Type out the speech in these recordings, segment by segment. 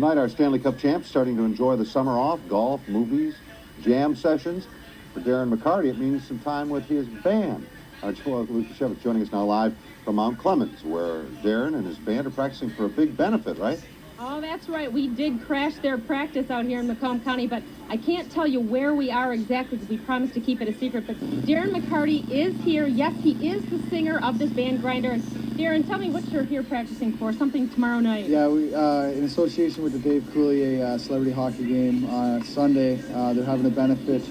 Tonight, our Stanley Cup champs starting to enjoy the summer off, golf, movies, jam sessions. For Darren McCarty, it means some time with his band. Our Joel Lukashevich joining us now live from Mount Clemens, where Darren and his band are practicing for a big benefit, right? Oh, that's right. We did crash their practice out here in Macomb County, but I can't tell you where we are exactly because we promised to keep it a secret. But Darren McCarty is here. Yes, he is the singer of this band, Grinder. And Darren, tell me what you're here practicing for, something tomorrow night. Yeah, we in association with the Dave Cooley celebrity hockey game on Sunday, they're having a benefit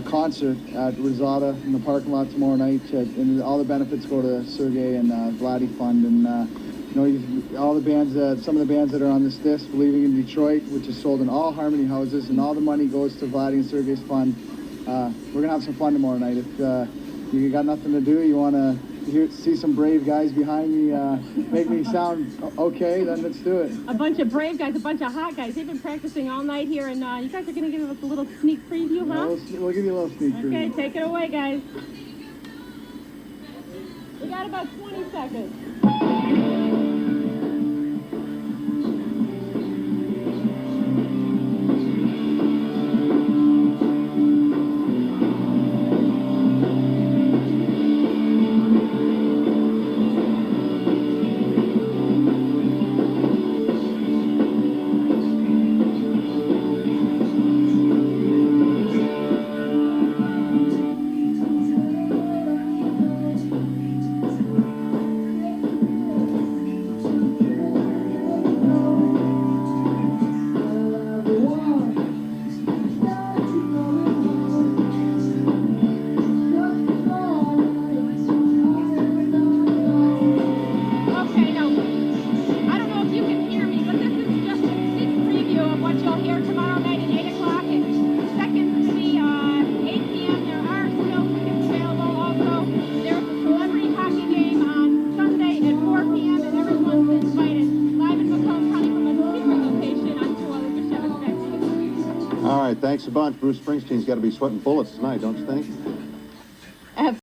concert at Rosada in the parking lot tomorrow night. And all the benefits go to Sergey and Vladdy Fund. And all the bands, some of the bands that are on this disc, Believing in Detroit, which is sold in all Harmony houses, and all the money goes to Vladdy and Sergey's fund. We're gonna have some fun tomorrow night. If you got nothing to do, you want to see some brave guys behind me make me sound okay, then let's do it. A bunch of brave guys, a bunch of hot guys. They've been practicing all night here, and you guys are gonna give us a little sneak preview, huh? Yeah, we'll give you a little sneak preview. Okay, take it away, guys. We got about 20 seconds. All right, thanks a bunch. Bruce Springsteen's got to be sweating bullets tonight, don't you think?